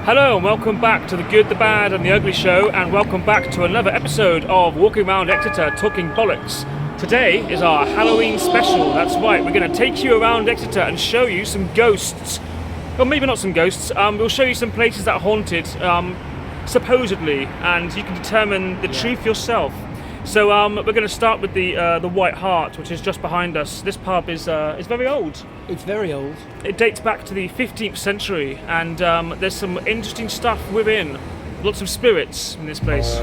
Hello and welcome back to The Good, the Bad and the Ugly Show, and welcome back to another episode of Walking Around Exeter Talking Bollocks. Today is our Halloween special. That's right, we're going to take you around Exeter and show you some ghosts. Well, maybe not some ghosts, we'll show you some places that are haunted, supposedly, and you can determine the truth yourself. So we're going to start with the White Hart, which is just behind us. This pub is very old. It's very old. It dates back to the 15th century, and there's some interesting stuff within. Lots of spirits in this place.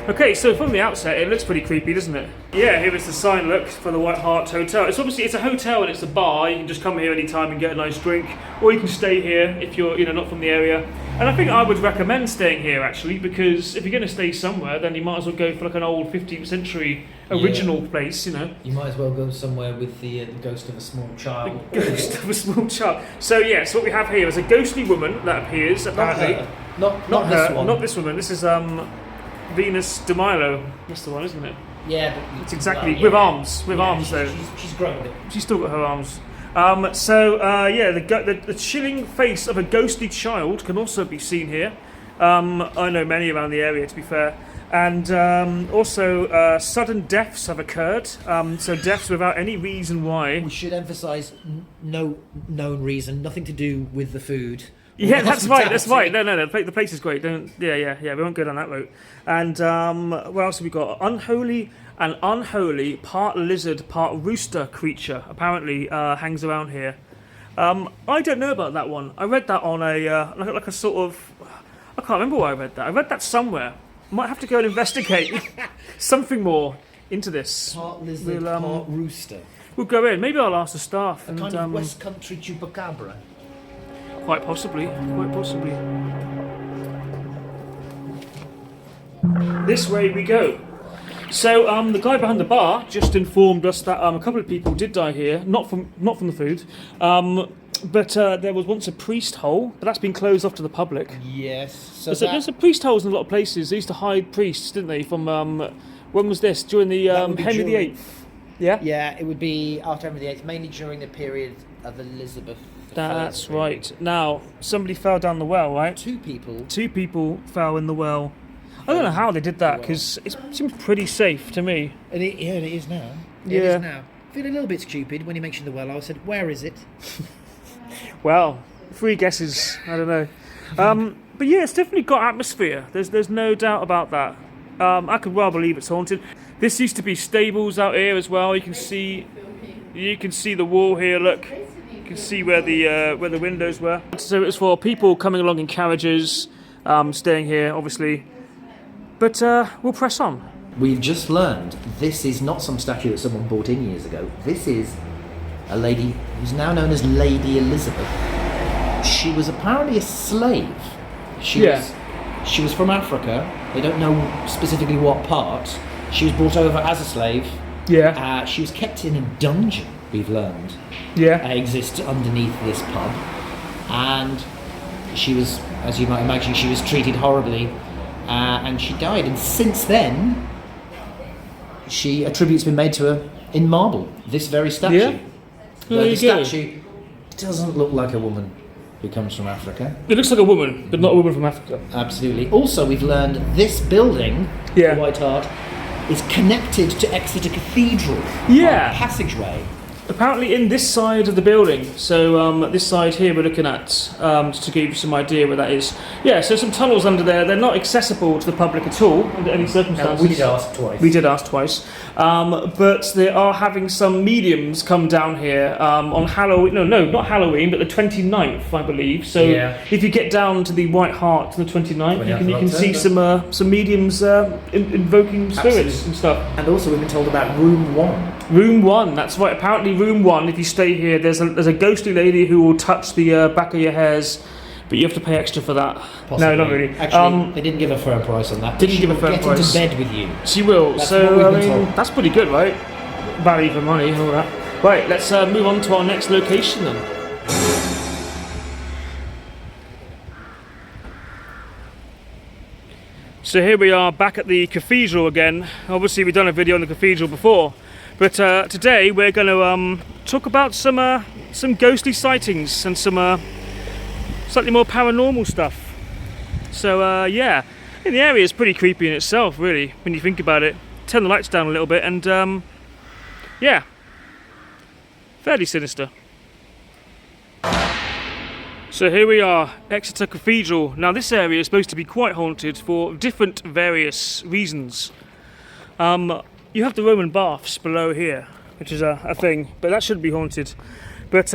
Okay, so from the outset, it looks pretty creepy, doesn't it? Yeah, here is the sign, look, for the White Hart Hotel. It's a hotel and it's a bar. You can just come here anytime and get a nice drink, or you can stay here if you're, not from the area. And I think I would recommend staying here actually, because if you're going to stay somewhere, then you might as well go for like an old 15th century original place, You might as well go somewhere with the ghost of a small child. The ghost of a small child. So yes, what we have here is a ghostly woman that appears apparently. Not her. this one. Not this woman. This is Venus de Milo. That's the one, isn't it? Yeah, but it's exactly with arms. With arms though. She's grown it. She's still got her arms. The chilling face of a ghostly child can also be seen here. I know many around the area, to be fair. And also sudden deaths have occurred. So deaths without any reason why. We should emphasise no known reason, nothing to do with the food. Yeah, that's right. That's right. No. The place is great. Yeah. We won't go down that route. And what else have we got? An unholy, part lizard, part rooster creature apparently hangs around here. I don't know about that one. I read that on like a sort of. I can't remember where I read that. I read that somewhere. Might have to go and investigate something more into this. Part lizard, part rooster. We'll go in. Maybe I'll ask the staff. A kind of West Country chupacabra. Quite possibly. This way we go. So the guy behind the bar just informed us that a couple of people did die here, not from the food, but there was once a priest hole, but that's been closed off to the public. Yes. So there's a priest holes in a lot of places. They used to hide priests, didn't they? From when was this? During the Henry VIII. Yeah. Yeah, it would be after Henry VIII, mainly during the period of Elizabeth. That's right. Now, somebody fell down the well, right? Two people fell in the well. I don't know how they did that, because it seems pretty safe to me. And it is now. Yeah. It is now. I feel a little bit stupid when you mentioned the well. I said, where is it? Well, 3 guesses. I don't know. But yeah, it's definitely got atmosphere. There's no doubt about that. I could well believe it's haunted. This used to be stables out here as well. You can see the wall here, look. You can see where the windows were. So it was for people coming along in carriages, staying here, obviously. But we'll press on. We've just learned this is not some statue that someone brought in years ago. This is a lady who's now known as Lady Elizabeth. She was apparently a slave. She was from Africa. They don't know specifically what part. She was brought over as a slave. Yeah. She was kept in a dungeon, we've learned. Yeah. Exists underneath this pub. And she was, as you might imagine, she was treated horribly. And she died. And since then, a tribute's been made to her in marble. This very statue. Yeah. The statue doesn't look like a woman who comes from Africa. It looks like a woman, but not a woman from Africa. Absolutely. Also, we've learned this building, the White Hart, is connected to Exeter Cathedral. Yeah. Passageway. Apparently in this side of the building, so this side here we're looking at, just to give you some idea where that is. Yeah, so some tunnels under there. They're not accessible to the public at all under any circumstances. No, we did ask twice. We did ask twice. But they are having some mediums come down here on Halloween. No, not Halloween, but the 29th, I believe. So if you get down to the White Hart on the 29th, you can see some mediums invoking spirits and stuff. And also we've been told about Room 1. Room 1, that's right. Apparently room 1, if you stay here, there's a ghostly lady who will touch the back of your hairs but you have to pay extra for that. Possibly. No, not really. Actually, they didn't give a firm price on that. Didn't give a firm price. Get into bed with you. She will. That's So what I we've been mean, told. that's pretty good, right? Value for money and all that. Right, let's move on to our next location then. So here we are back at the cathedral again. Obviously we've done a video on the cathedral before, but today we're going to talk about some ghostly sightings and some slightly more paranormal stuff. So yeah, and the area is pretty creepy in itself, really, when you think about it. Turn the lights down a little bit and yeah, fairly sinister. So here we are, Exeter Cathedral. Now this area is supposed to be quite haunted for different various reasons. You have the Roman baths below here, which is a thing, but that shouldn't be haunted. But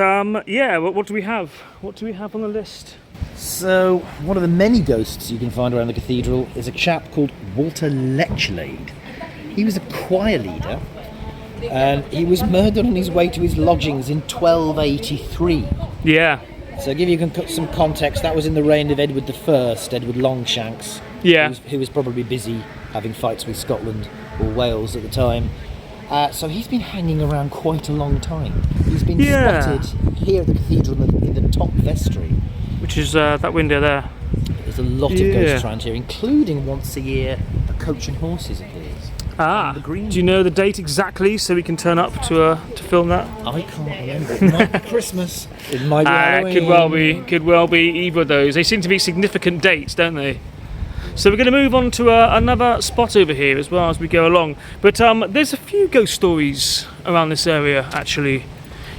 yeah, what do we have? What do we have on the list? So, one of the many ghosts you can find around the cathedral is a chap called Walterlechlade. He was a choir leader, and he was murdered on his way to his lodgings in 1283. Yeah. So, to give you some context, that was in the reign of Edward I, Edward Longshanks. Yeah. Who was probably busy having fights with Scotland or Wales at the time. So he's been hanging around quite a long time. He's been spotted here at the cathedral in the top vestry. Which is that window there. There's a lot of ghosts around here, including once a year a coach and horses appears. Ah, the green. Do you know the date exactly so we can turn up to film that? I can't remember. It might be Christmas. It might be Halloween. Could well be either of those. They seem to be significant dates, don't they? So we're going to move on to another spot over here as well as we go along. But there's a few ghost stories around this area, actually.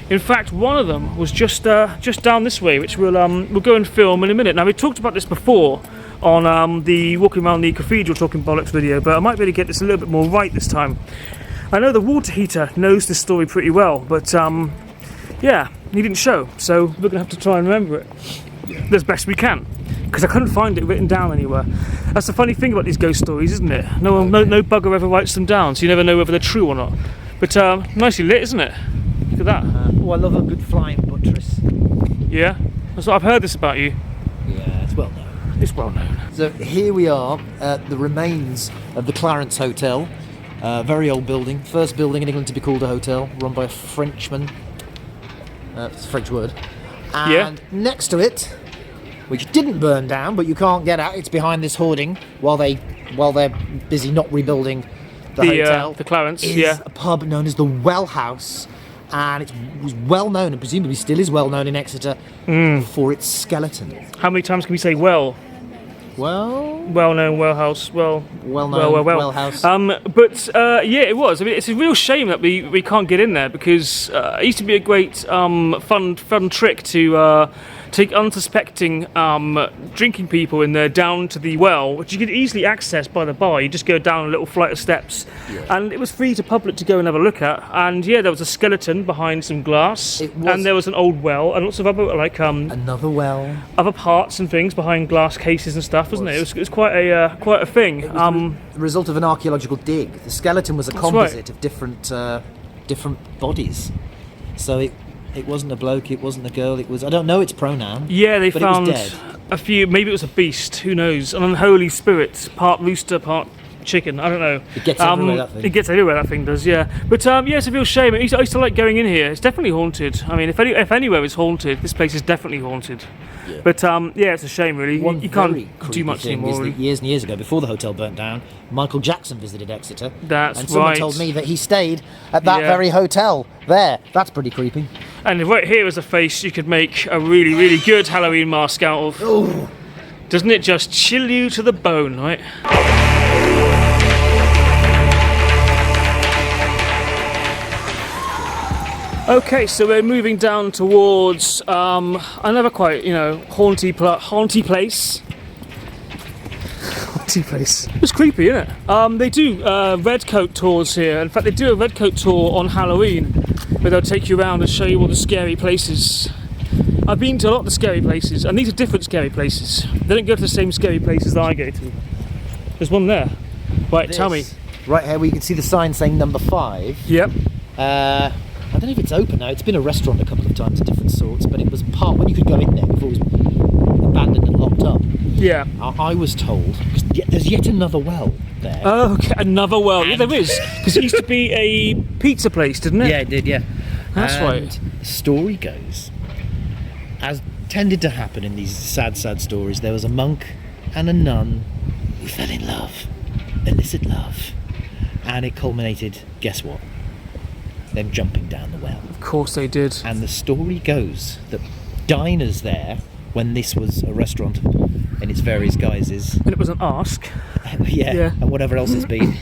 In fact, one of them was just down this way, which we'll go and film in a minute. Now, we talked about this before on the Walking Around the Cathedral Talking Bollocks video, but I might be able to get this a little bit more right this time. I know the water heater knows this story pretty well, but yeah, he didn't show, so we're going to have to try and remember it as best we can, because I couldn't find it written down anywhere. That's the funny thing about these ghost stories, isn't it? No bugger ever writes them down, so you never know whether they're true or not. But nicely lit, isn't it? Look at that. Oh, I love a good flying buttress. Yeah? That's what I've heard this about you. Yeah, it's well known. It's well known. So here we are at the remains of the Clarence Hotel. Very old building. First building in England to be called a hotel, run by a Frenchman. It's a French word. And next to it, which didn't burn down, but you can't get out, it's behind this hoarding while they're busy not rebuilding the hotel. The Clarence, is a pub known as the Well House, and it was well known, and presumably still is well known in Exeter, for its skeleton. How many times can we say well? Well known well house. Well house. But yeah, it was. I mean, it's a real shame that we can't get in there, because it used to be a great fun trick to take unsuspecting drinking people in there down to the well, which you could easily access by the bar. You just go down a little flight of steps, and it was free to public to go and have a look at. And yeah, there was a skeleton behind some glass, and there was an old well, and lots of other another well, other parts and things behind glass cases and stuff, wasn't it? It was quite a thing. It was the result of an archaeological dig. The skeleton was a composite of different bodies, so it wasn't a bloke, it wasn't a girl, it was, I don't know its pronoun. Yeah, they found it was dead. a few, maybe it was a beast, who knows, an unholy spirit, part rooster, part chicken, I don't know. It gets everywhere, that thing. It gets everywhere, that thing does, yeah. But yeah, it's a real shame. I used to like going in here. It's definitely haunted. I mean, if anywhere is haunted, this place is definitely haunted. Yeah. But yeah, it's a shame, really. You can't do much anymore. Years and years ago, before the hotel burnt down, Michael Jackson visited Exeter. That's and someone told me that he stayed at that very hotel there. That's pretty creepy. And right here is a face you could make a really, really good Halloween mask out of. Ooh. Doesn't it just chill you to the bone, right? Okay, so we're moving down towards another quite, haunty place. Haunty place. It's creepy, isn't it? They do red coat tours here. In fact, they do a red coat tour on Halloween, where they'll take you around and show you all the scary places. I've been to a lot of the scary places, and these are different scary places. They don't go to the same scary places that I go to. There's one there. Right, tell me. Right here, where you can see the sign saying number 5. Yep. I don't know if it's open now. It's been a restaurant a couple of times of different sorts, but it was when you could go in there before it was abandoned abandoned and locked up. Yeah. I was told, 'cause there's yet another well there. Oh, okay, another well. Yeah, there is. Because it used to be a pizza place, didn't it? Yeah, it did, yeah. That's and right. The story goes, as tended to happen in these sad, sad stories, there was a monk and a nun who fell in love, illicit love, and it culminated, guess what? Them jumping down the well. Of course they did. And the story goes that diners there, when this was a restaurant in its various guises, And it was an ask. yeah, and whatever else it's been,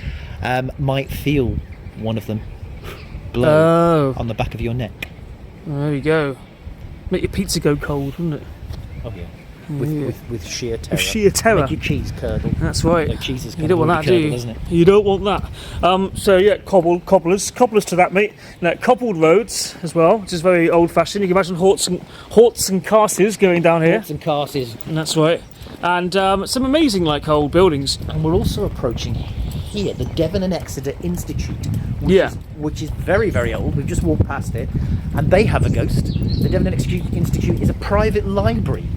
might feel one of them blow on the back of your neck. There we go. Make your pizza go cold, wouldn't it? Oh yeah. With sheer terror. With sheer terror. Make your cheese curdle. That's right. Like cheese is You don't want that, do you? Isn't it? You don't want that. So yeah, cobblers to that, mate. Now, cobbled roads as well, which is very old-fashioned. You can imagine horts and castles going down here. Horts and castles. That's right. And some amazing old buildings. And we're also approaching here the Devon and Exeter Institute, which is very, very old. We've just walked past it, and they have a ghost. The Devon and Exeter Institute is a private library.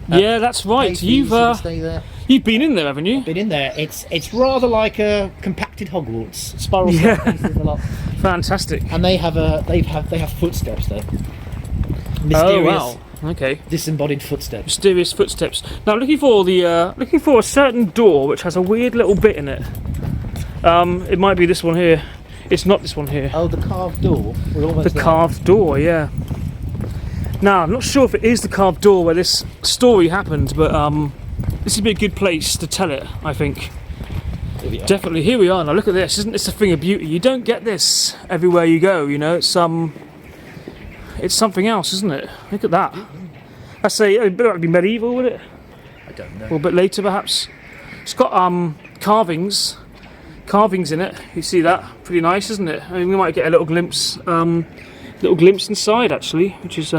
Yeah, that's right. You've stay there. You've been in there, haven't you? Been in there. It's rather like a compacted Hogwarts. Spiral staircases a lot. Fantastic. And they have footsteps though. Mysterious, oh wow. Okay. Disembodied footsteps. Mysterious footsteps. Now looking for a certain door which has a weird little bit in it. It might be this one here. It's not this one here. Oh, the carved door. We're almost The there. carved door, yeah. Now I'm not sure if it is the carved door where this story happened, but this would be a good place to tell it, I think. Definitely. Here we are. Now look at this. Isn't this a thing of beauty? You don't get this everywhere you go. You know, it's something else, isn't it? Look at that. I say it would be medieval, would it? I don't know. Or a bit later, perhaps. It's got carvings in it. You see that? Pretty nice, isn't it? I mean, we might get a little glimpse inside actually, which is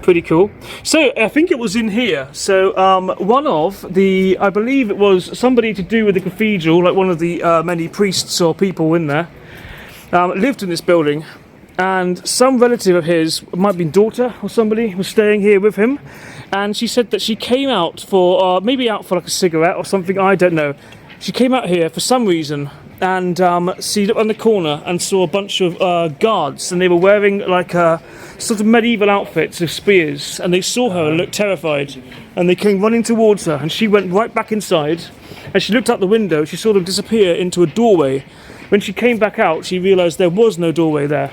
pretty cool. So I think it was in here. So one of the, I believe it was somebody to do with the cathedral, like one of the many priests or people in there, lived in this building. And some relative of his, might be daughter or somebody, was staying here with him. And she said that she came out for, maybe out for like a cigarette or something, I don't know. She came out here for some reason and she looked on the corner and saw a bunch of guards, and they were wearing like sort of medieval outfits with spears, and they saw her and looked terrified. And they came running towards her, and she went right back inside. And she looked out the window, she saw them disappear into a doorway. When she came back out, she realised there was no doorway there.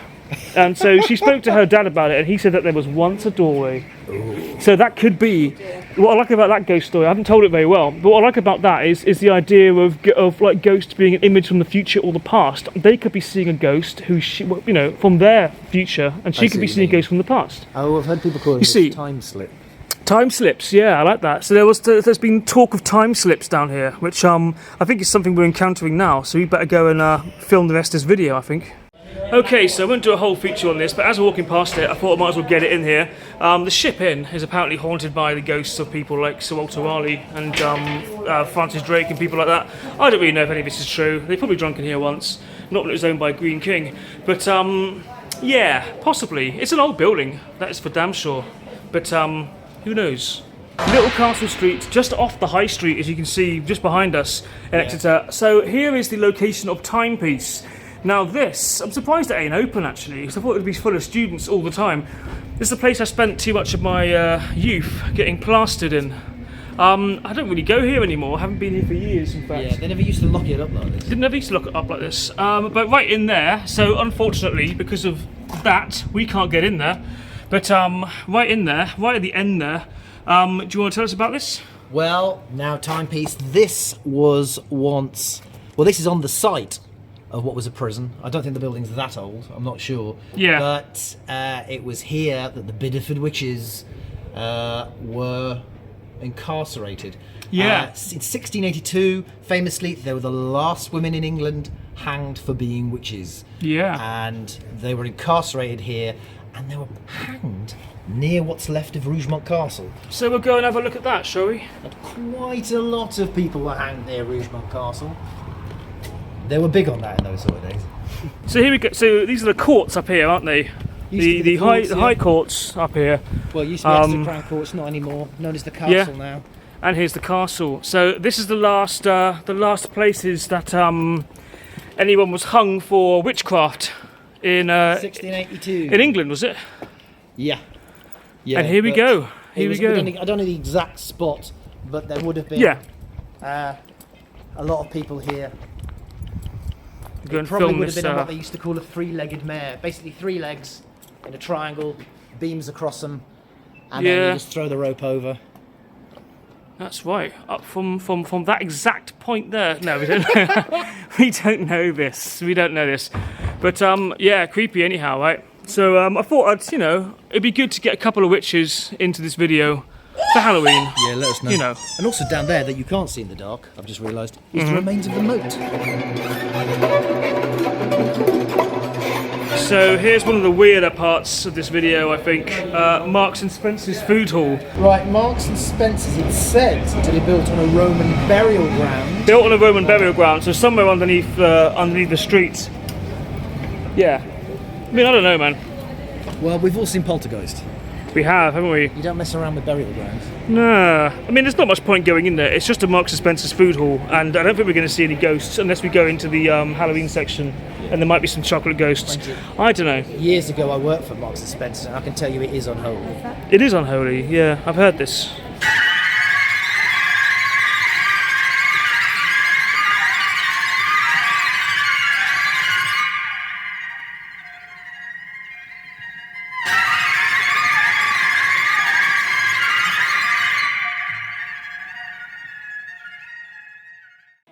And so she spoke to her dad about it, and he said that there was once a doorway. Ooh. So that could be what I like about that ghost story. I haven't told it very well, but what I like about that is the idea of like ghosts being an image from the future or the past. They could be seeing a ghost who from their future, and she could be seeing a ghost from the past. Oh, I've heard people calling it time slip. Time slips, yeah, I like that. So there's been talk of time slips down here, which I think is something we're encountering now. So we better go and film the rest of this video, I think. Okay, so I won't do a whole feature on this, but as we're walking past it, I thought I might as well get it in here. The Ship Inn is apparently haunted by the ghosts of people like Sir Walter Raleigh and Francis Drake and people like that. I don't really know if any of this is true. They probably drunk in here once, not when it was owned by Green King. But yeah, possibly. It's an old building, that is for damn sure. But who knows? Little Castle Street, just off the High Street, as you can see just behind us in Exeter. So here is the location of Timepiece. Now this, I'm surprised it ain't open actually, because I thought it would be full of students all the time. This is the place I spent too much of my youth getting plastered in. I don't really go here anymore, I haven't been here for years in fact. Yeah, they never used to lock it up like this. They never used to lock it up like this. But right in there, so unfortunately, because of that, we can't get in there. But right in there, right at the end there, do you want to tell us about this? Well, now Timepiece, this was once, well this is on the site of what was a prison. I don't think the building's that old, I'm not sure. Yeah. But it was here that the Bideford witches were incarcerated. Yeah. In 1682, famously, they were the last women in England hanged for being witches. Yeah. And they were incarcerated here, and they were hanged near what's left of Rougemont Castle. So we'll go and have a look at that, shall we? And quite a lot of people were hanged near Rougemont Castle. They were big on that in those sort of days. So here we go. So these are the courts up here, aren't they? The high courts up here. Well, it used to be Exeter Crown Courts, not anymore. Known as the castle now. And here's the castle. So this is the last places that anyone was hung for witchcraft in 1682. in England, was it? Yeah. And here we go. Here we go. I don't know the exact spot, but there would have been a lot of people here. Go and Probably film would have this. been what they used to call a three-legged mare. Basically 3 legs in a triangle, beams across them, and then you just throw the rope over. That's right. Up from that exact point there. No, we don't. We don't know this. We don't know this. But yeah, creepy anyhow, right? So I thought it'd be good to get a couple of witches into this video for Halloween. Yeah, let us know. And also down there that you can't see in the dark, I've just realised, is the remains of the moat. So here's one of the weirder parts of this video, I think. Marks and Spencers food hall. Right, Marks and Spencers, it's said to be built on a Roman burial ground. Built on a Roman burial ground, so somewhere underneath the streets. Yeah. I mean, I don't know, man. Well, we've all seen Poltergeist. We have, haven't we? You don't mess around with burial grounds. Nah. I mean, there's not much point going in there. It's just a Marks and Spencers food hall, and I don't think we're going to see any ghosts unless we go into the Halloween section, and there might be some chocolate ghosts. I don't know. Years ago, I worked for Marks and Spencers, and I can tell you it is unholy. It is unholy, yeah. I've heard this.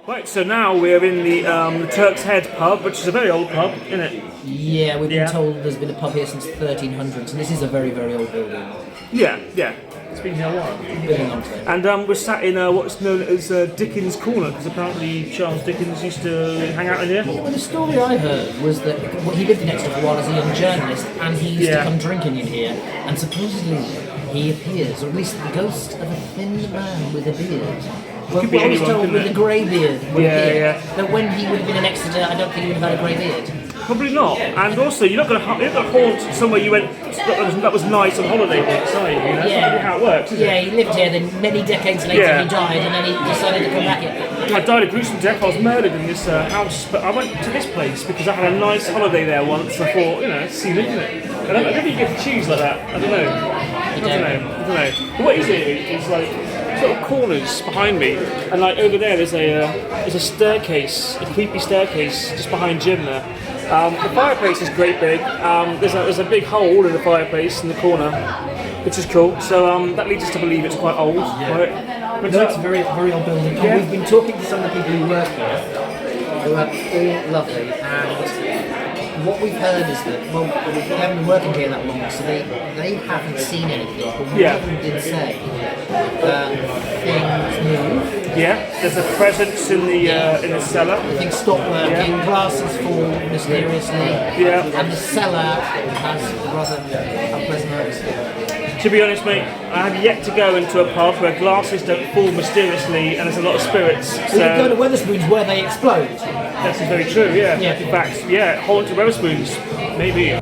Right, so now we're in the Turks Head Pub, which is a very old pub, isn't it? Yeah, we've been told there's been a pub here since 1300s, and this is a very, very old building. Yeah. It's been here a while. Been a long time. And we're sat in what's known as Dickens' Corner, because apparently Charles Dickens used to hang out in here. Well, the story I heard was that he lived in Exeter for a while as a young journalist, and he used to come drinking in here, and supposedly he appears, or at least the ghost of a thin man with a beard. Well, be I was anyone, told with a grey beard would appear. Yeah. That when he would have been in Exeter, I don't think he would have had a grey beard. Probably not. And also, you're not going to haunt somewhere you went that was nice on holiday once, are you? That's not really how it works, is it? Yeah, he lived here, then many decades later he died, and then he decided to come back here. I died a gruesome death. I was murdered in this house, but I went to this place because I had a nice holiday there once. I thought, it's scenic, isn't it? I don't think you get to choose like that. I don't know. I don't know. But what is it? It's like sort of corners behind me, and like over there's a staircase, a creepy staircase just behind Jim there. The fireplace is great big. There's a big hole in the fireplace in the corner, which is cool. So that leads us to believe it's quite old. Right? But No, it's a very, very old building. And we've been talking to some of the people who work here, who are all lovely, and what we've heard is that, well, they haven't been working here that long, so they haven't seen anything, but one of them did say that things move. Yeah, there's a presence in the cellar. Things stop working, glasses fall mysteriously, and the cellar has rather unpleasant odors. To be honest, mate, I have yet to go into a pub where glasses don't fall mysteriously and there's a lot of spirits. So you go to Wetherspoons where they explode. That's very true, yeah. In fact, haunted Wetherspoons, maybe.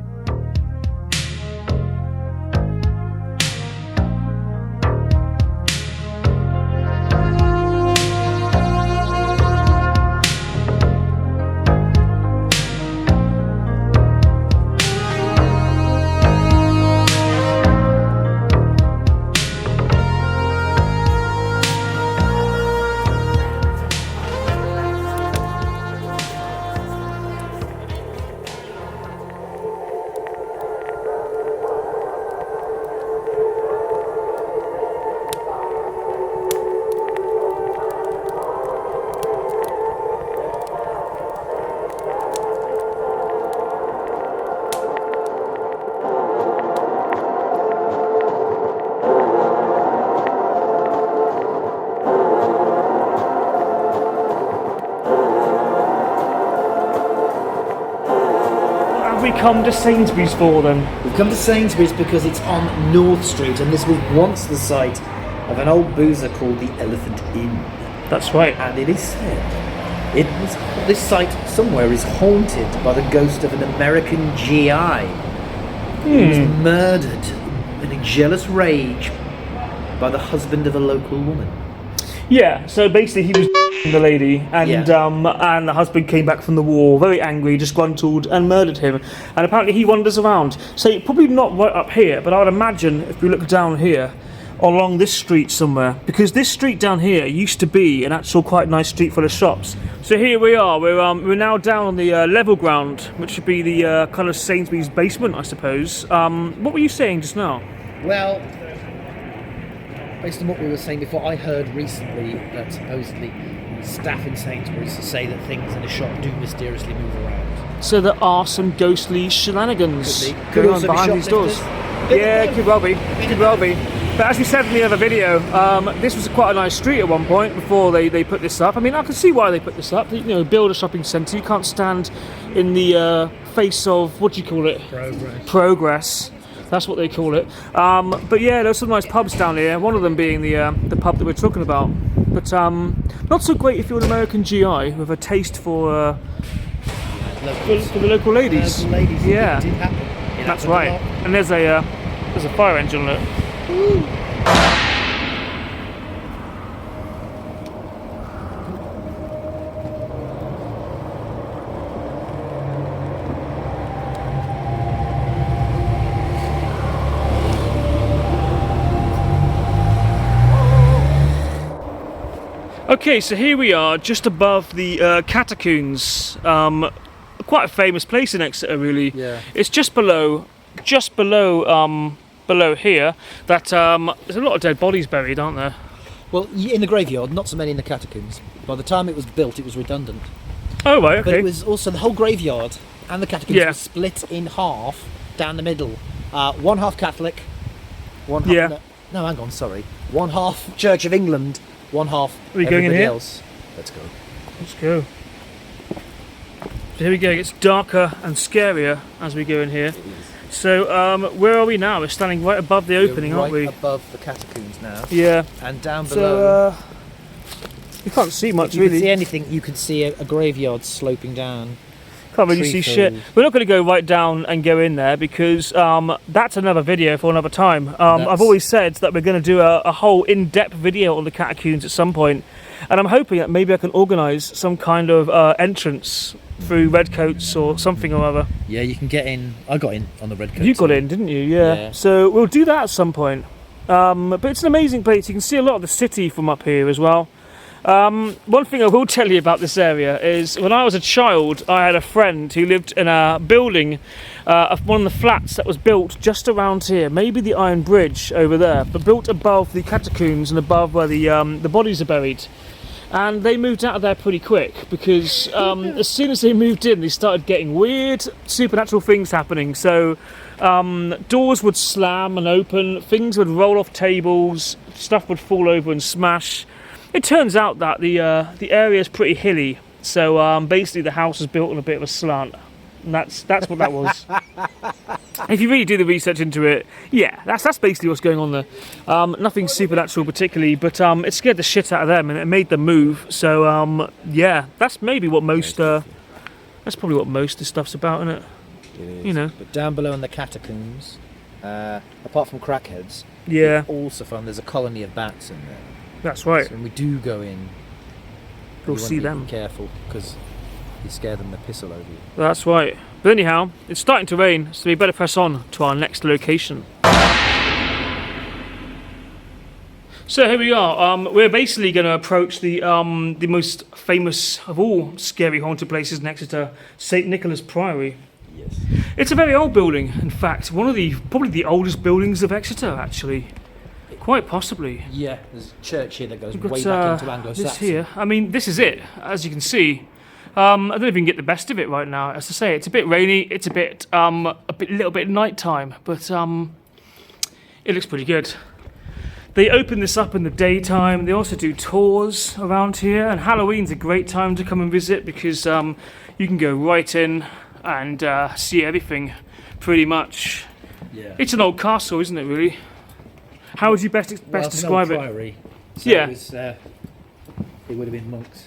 Come to Sainsbury's for then? We've come to Sainsbury's because it's on North Street, and this was once the site of an old boozer called the Elephant Inn. That's right. And it is said this site somewhere is haunted by the ghost of an American GI He was murdered in a jealous rage by the husband of a local woman. Yeah, so basically he was the lady, and and the husband came back from the war, very angry, disgruntled, and murdered him. And apparently he wanders around. So probably not right up here, but I would imagine if we look down here, along this street somewhere, because this street down here used to be an actual quite nice street full of shops. So here we are. We're now down on the level ground, which should be the kind of Sainsbury's basement, I suppose. What were you saying just now? Well, based on what we were saying before, I heard recently that supposedly staff in Sainsbury's say that things in a shop do mysteriously move around. So there are some ghostly shenanigans going on behind these doors. Yeah, could well be. Could well be. But as we said in the other video, this was quite a nice street at one point before they put this up. I mean, I can see why they put this up. You know, build a shopping centre. You can't stand in the face of, what do you call it? Progress. That's what they call it. But yeah, there's some nice pubs down here. One of them being the pub that we're talking about. But not so great if you're an American GI with a taste for the local ladies. Yeah, it did happen. That's right. And there's a fire engine on it. Okay, so here we are, just above the Catacombs. Quite a famous place in Exeter, really. Yeah. It's just below here. That there's a lot of dead bodies buried, aren't there? Well, in the graveyard, not so many in the catacombs. By the time it was built, it was redundant. Oh right, okay. But it was also the whole graveyard and the catacombs Yeah. were split in half down the middle. One half Catholic, one half. Yeah. No, hang on, sorry. One half Church of England, one half Are we going in everybody here? else. Let's go. Let's go. So here we go. It gets darker and scarier as we go in here. So where are we now? We're standing right above the opening, aren't we? Right above the catacombs now. Yeah. And down below. So you can't see much if you really. could see anything, you could see a graveyard sloping down. Can't really see shit. We're not going to go right down and go in there because that's another video for another time. I've always said that we're going to do a whole in-depth video on the catacombs at some point, and I'm hoping that maybe I can organise some kind of entrance through redcoats or something or other. Yeah, you can get in. I got in on the redcoats. You got in, didn't you? Yeah. So we'll do that at some point. But it's an amazing place. You can see a lot of the city from up here as well. One thing I will tell you about this area is when I was a child, I had a friend who lived in a building, one of the flats that was built just around here, maybe the Iron Bridge over there, but built above the catacombs and above where the bodies are buried. And they moved out of there pretty quick because as soon as they moved in, they started getting weird supernatural things happening. So doors would slam and open, things would roll off tables, stuff would fall over and smash. It turns out that the area is pretty hilly, so basically the house was built on a bit of a slant, and that's what that was. If you really do the research into it, yeah, that's basically what's going on there. Nothing supernatural particularly, but it scared the shit out of them and it made them move. So yeah, that's maybe what most. That's probably what most of this stuff's about, isn't it? It is. You know. But down below in the catacombs, apart from crackheads, Yeah. we also found there's a colony of bats in there. That's right. So when we do go in, We'll see them. Be careful because you scare them the piss all over you. That's right. But anyhow, it's starting to rain, so we better press on to our next location. So here we are. We're basically going to approach the most famous of all scary haunted places in Exeter, St Nicholas Priory. Yes. It's a very old building. In fact, probably the oldest buildings of Exeter, actually. Quite possibly. Yeah, there's a church here that goes We've got, way back into Anglo-Saxon. This here. I mean, this is it, as you can see. I don't know if you can get the best of it right now. As I say, it's a bit rainy. It's a little bit nighttime, but it looks pretty good. They open this up in the daytime. They also do tours around here, and Halloween's a great time to come and visit because you can go right in and see everything, pretty much. Yeah. It's an old castle, isn't it? Really. How would you best describe it? Priory, so Yeah. it would have been monks.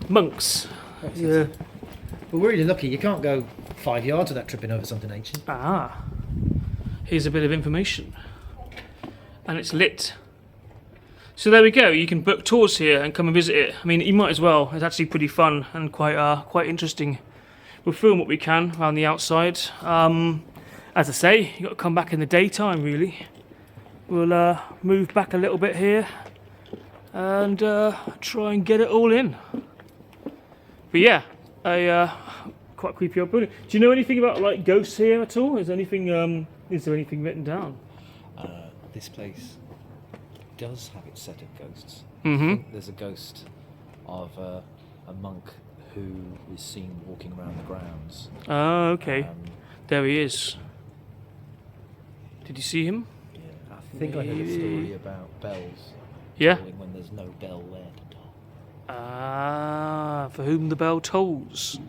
Monks. Yeah. But we're really lucky. You can't go 5 yards without tripping over something ancient. Ah. here's a bit of information. And it's lit. So there we go, you can book tours here and come and visit it. I mean, you might as well, it's actually pretty fun and quite interesting. We'll film what we can around the outside. As I say, you've got to come back in the daytime really. We'll move back a little bit here and try and get it all in. But yeah, quite creepy old building. Do you know anything about like ghosts here at all? Is there anything written down? This place does have its set of ghosts. Mm-hmm. I think there's a ghost of a monk who is seen walking around the grounds. Oh, okay. There he is. Did you see him? Yeah, I think I heard a story about bells. Yeah. Tolling when there's no bell there to toll. Ah, for whom the bell tolls.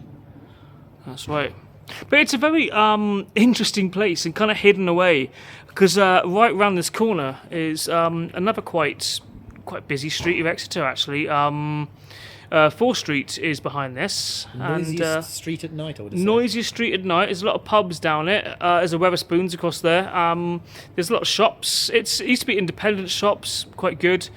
That's right. But it's a very interesting place and kind of hidden away, because right round this corner is another quite busy street of Exeter actually. 4th Street is behind this. Noisiest street at night, I would say. Noisiest street at night. There's a lot of pubs down it. There's a Wetherspoons across there. There's a lot of shops. It used to be independent shops, quite good.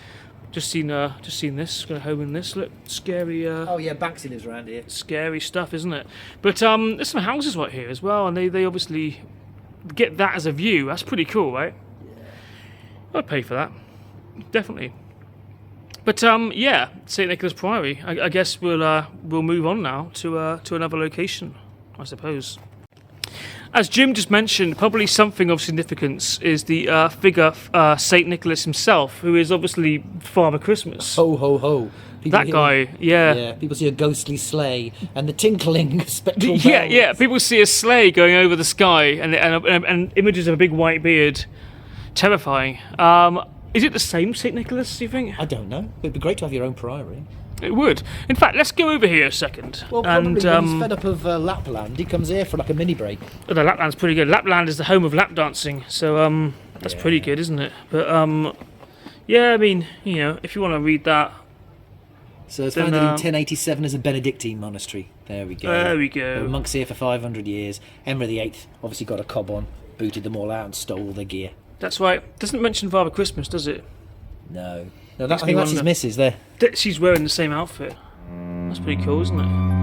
Just seen this. Going home in this. Look, scary. Oh yeah, Banksy lives around here. Scary stuff, isn't it? But there's some houses right here as well, and they obviously get that as a view. That's pretty cool, right? Yeah. I'd pay for that, definitely. But yeah, St Nicholas Priory. I guess we'll move on now to another location, I suppose. As Jim just mentioned, probably something of significance is the figure St Nicholas himself, who is obviously Father Christmas. Ho ho ho! That guy, yeah. Yeah, people see a ghostly sleigh and the tinkling spectral bells. Yeah. People see a sleigh going over the sky and images of a big white beard. Terrifying. Is it the same St Nicholas, do you think? I don't know. It'd be great to have your own priory. It would. In fact, let's go over here a second. Well, probably when he's fed up of Lapland, he comes here for like a mini break. The Lapland's pretty good. Lapland is the home of lap dancing, so that's pretty good, isn't it? But yeah, I mean, you know, if you want to read that. So it's founded in 1087 as a Benedictine monastery. There we go. There we go. There were monks here for 500 years. Henry VIII obviously got a cob on, booted them all out and stole all their gear. That's right. Doesn't mention Father Christmas, does it? No. No, I think that's his missus there. She's wearing the same outfit. That's pretty cool, isn't it?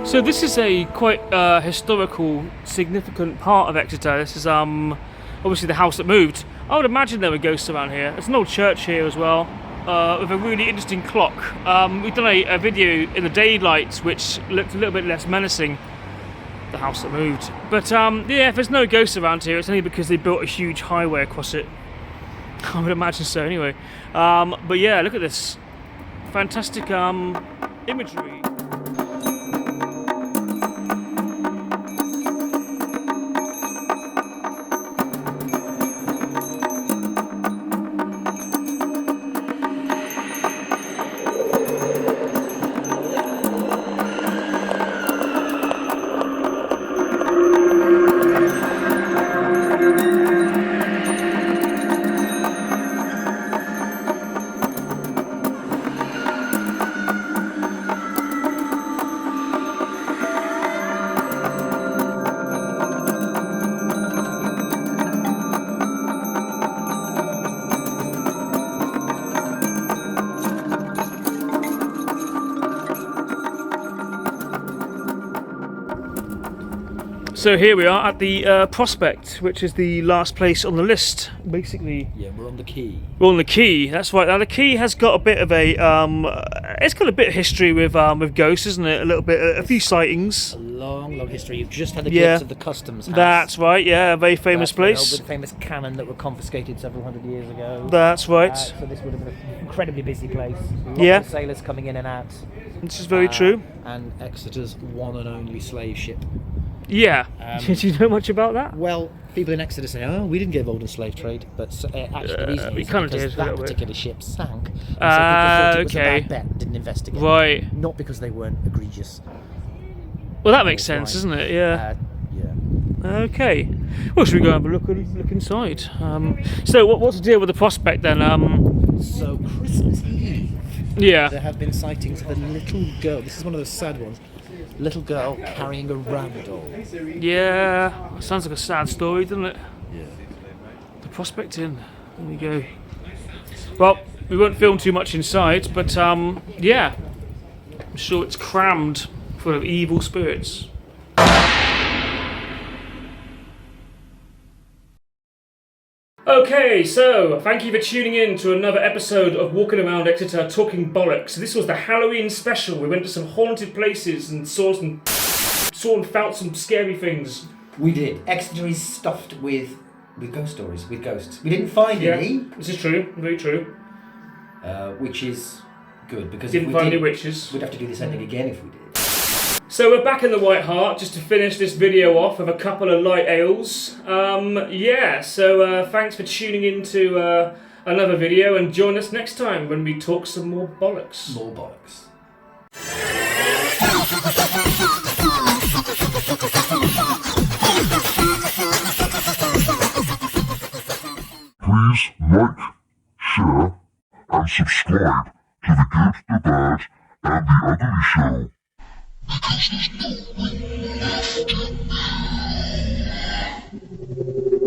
So this is a quite historical, significant part of Exeter. This is obviously the house that moved. I would imagine there were ghosts around here. There's an old church here as well, with a really interesting clock. We've done a video in the daylight which looked a little bit less menacing, the house that moved. But yeah, if there's no ghosts around here, it's only because they built a huge highway across it. I would imagine so anyway. But yeah, look at this. Fantastic imagery. So here we are at the Prospect, which is the last place on the list, basically. Yeah, we're on the quay. We're on the quay, that's right. Now the quay has got a bit of a, it's got a bit of history with ghosts, isn't it? A little bit, a few sightings. A long history. You've just had a glimpse of the customs house. That's right, yeah, a very famous place. The famous cannon that were confiscated several hundred years ago. That's right. So this would have been an incredibly busy place. Yeah. Lots of sailors coming in and out. This is very true. And Exeter's one and only slave ship. Yeah. Did you know much about that? Well, people in Exeter say, "Oh, we didn't get involved in slave trade," but actually the reason we is kinda because did a that little bit. particular ship sank, and so people thought it was a okay. bad bet and didn't investigate. Right. Not because they weren't egregious. Well, that makes sense, doesn't it? Yeah. Yeah. Okay. Well, should we go and have a look inside? So, what's the deal with the prospect then? So Christmas Eve, Yeah. there have been sightings of a little girl. This is one of those sad ones. Little girl carrying a rag doll. Yeah. Sounds like a sad story, doesn't it? Yeah. The Prospect Inn. There we go. Well, we won't film too much inside, but yeah, I'm sure it's crammed full of evil spirits. Okay, so thank you for tuning in to another episode of Walking Around Exeter Talking Bollocks. This was the Halloween special. We went to some haunted places and saw and felt some scary things. We did. Exeter is stuffed with ghost stories, with ghosts. We didn't find any. This is true, very true. Which is good because Didn't if we find did, any witches. we'd have to do this ending again if we did. So we're back in the White Hart just to finish this video off with a couple of light ales. Yeah, so thanks for tuning in to another video and join us next time when we talk some more bollocks. More bollocks. Please like, share, and subscribe to The Good, the Bad, and The Ugly Show. Because there's no room left in me.